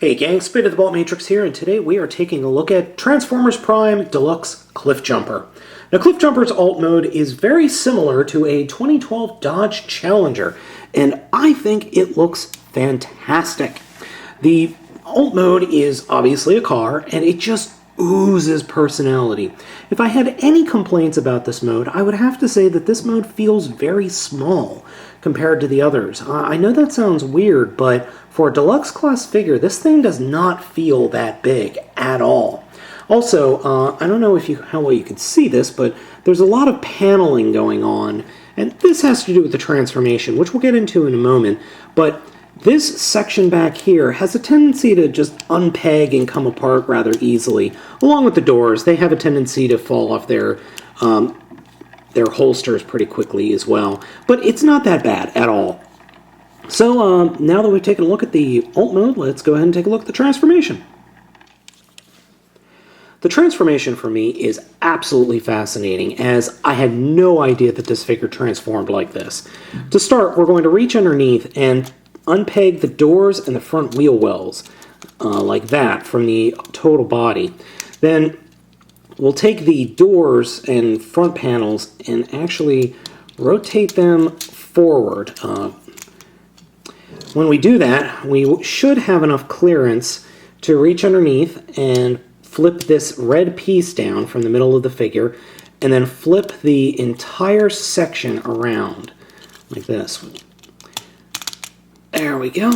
Hey gang, Spit of the Baltmatrix here, and today we are taking a look at Transformers Prime Deluxe Cliffjumper. Now Cliffjumper's alt mode is very similar to a 2012 Dodge Challenger, and I think it looks fantastic. The alt mode is obviously a car, and it just oozes personality. If I had any complaints about this mode, I would have to say that this mode feels very small compared to the others. I know that sounds weird, but for a deluxe class figure, this thing does not feel that big at all. Also, I don't know how well you can see this, but there's a lot of paneling going on, and this has to do with the transformation, which we'll get into in a moment, but this section back here has a tendency to just unpeg and come apart rather easily. Along with the doors, they have a tendency to fall off their holsters pretty quickly as well. But it's not that bad at all. So now that we've taken a look at the alt mode, let's go ahead and take a look at the transformation. The transformation for me is absolutely fascinating, as I had no idea that this figure transformed like this. To start, we're going to reach underneath and unpeg the doors and the front wheel wells, like that, from the total body. Then we'll take the doors and front panels and actually rotate them forward. When we do that, we should have enough clearance to reach underneath and flip this red piece down from the middle of the figure, and then flip the entire section around, like this. There we go.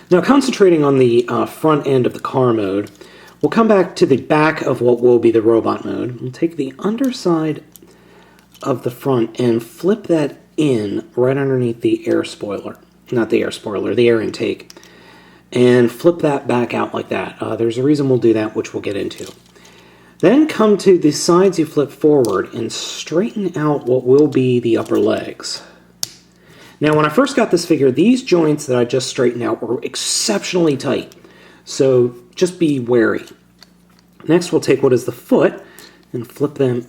Now, concentrating on the front end of the car mode, we'll come back to the back of what will be the robot mode. We'll take the underside of the front and flip that in right underneath the air spoiler. Not the air spoiler, the air intake. And flip that back out like that. There's a reason we'll do that, which we'll get into. Then come to the sides you flip forward and straighten out what will be the upper legs. Now, when I first got this figure, these joints that I just straightened out were exceptionally tight, so just be wary. Next, we'll take what is the foot and flip them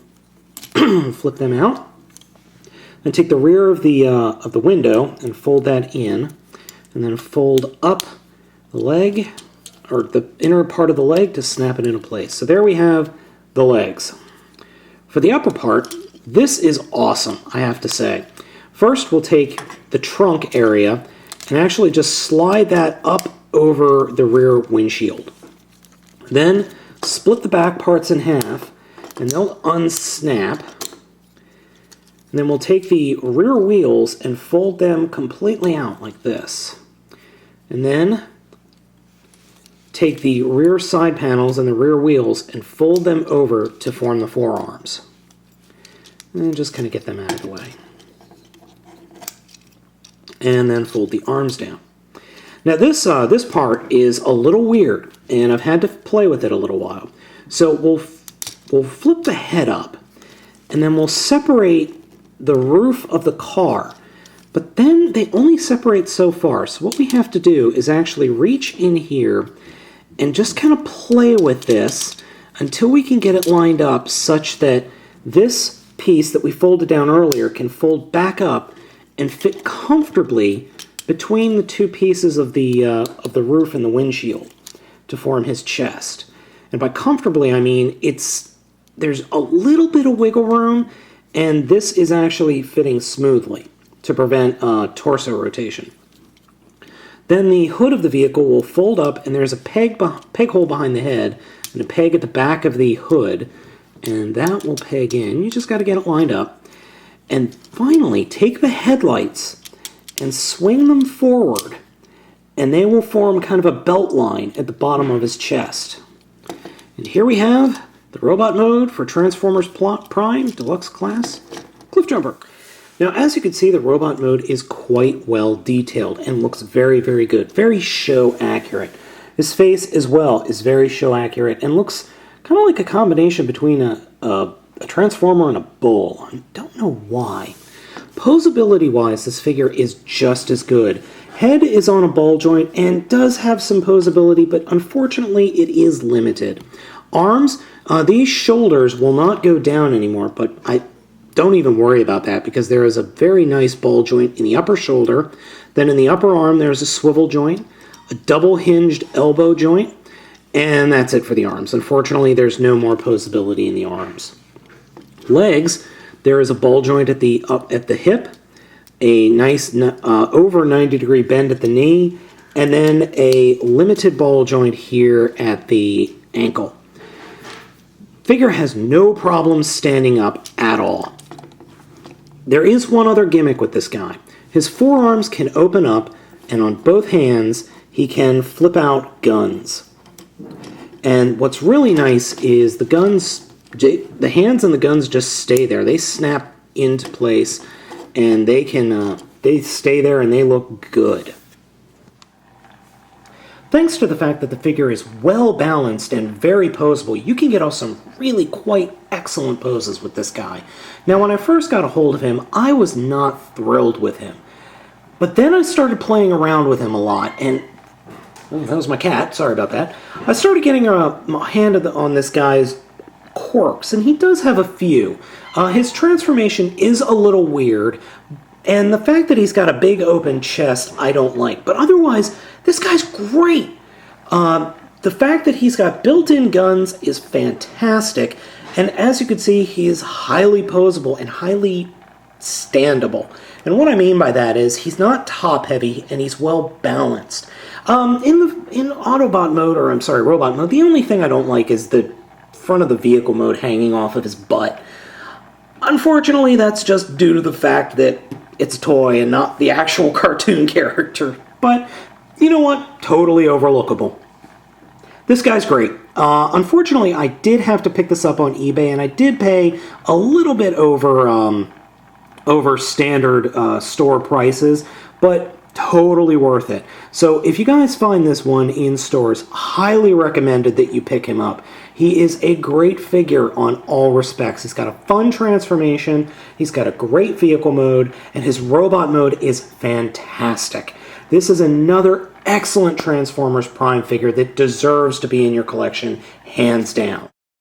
out. Then take the rear of the window and fold that in, and then fold up the leg, or the inner part of the leg, to snap it into place. So there we have the legs. For the upper part, this is awesome, I have to say. First, we'll take the trunk area and actually just slide that up over the rear windshield. Then split the back parts in half, and they'll unsnap. And then we'll take the rear wheels and fold them completely out like this. And then take the rear side panels and the rear wheels and fold them over to form the forearms. And just kind of get them out of the way. And then fold the arms down. Now this part is a little weird, and I've had to play with it a little while. So we'll flip the head up, and then we'll separate the roof of the car. But then they only separate so far. So what we have to do is actually reach in here and just kind of play with this until we can get it lined up such that this piece that we folded down earlier can fold back up and fit comfortably between the two pieces of the roof and the windshield to form his chest. And by comfortably, I mean there's a little bit of wiggle room, and this is actually fitting smoothly to prevent torso rotation. Then the hood of the vehicle will fold up, and there's a peg hole behind the head and a peg at the back of the hood, and that will peg in. You just got to get it lined up. And finally, take the headlights and swing them forward, and they will form kind of a belt line at the bottom of his chest. And here we have the robot mode for Transformers Prime Deluxe Class Cliffjumper. Now, as you can see, the robot mode is quite well detailed and looks very, very good. Very show accurate. His face as well is very show accurate and looks kind of like a combination between a Transformer and a bull. I don't know why. Posability-wise, this figure is just as good. Head is on a ball joint and does have some posability, but unfortunately it is limited. Arms, these shoulders will not go down anymore, but I don't even worry about that because there is a very nice ball joint in the upper shoulder. Then in the upper arm there's a swivel joint. a double hinged elbow joint, and that's it for the arms. Unfortunately, there's no more posability in the arms. Legs, there is a ball joint at the hip, a nice over 90-degree bend at the knee, and then a limited ball joint here at the ankle. Figure has no problem standing up at all. There is one other gimmick with this guy. His forearms can open up, and on both hands, he can flip out guns. And what's really nice is the hands and the guns just stay there. They snap into place, and they stay there and they look good. Thanks to the fact that the figure is well balanced and very poseable, you can get off some really quite excellent poses with this guy. Now, when I first got a hold of him, I was not thrilled with him. But then I started playing around with him a lot, and oh, that was my cat, sorry about that. I started getting a hand on this guy's quirks, and he does have a few. His transformation is a little weird, and the fact that he's got a big open chest I don't like. But otherwise, this guy's great. The fact that he's got built-in guns is fantastic, and as you can see, he is highly posable and highly standable. And what I mean by that is he's not top-heavy and he's well balanced. In Autobot mode, or I'm sorry, Robot mode, the only thing I don't like is the front of the vehicle mode hanging off of his butt. Unfortunately, that's just due to the fact that it's a toy and not the actual cartoon character. But you know what? Totally overlookable. This guy's great. Unfortunately, I did have to pick this up on eBay, and I did pay a little bit over standard store prices, but totally worth it. So if you guys find this one in stores, highly recommended that you pick him up. He is a great figure on all respects. He's got a fun transformation, he's got a great vehicle mode, and his robot mode is fantastic. This is another excellent Transformers Prime figure that deserves to be in your collection, hands down.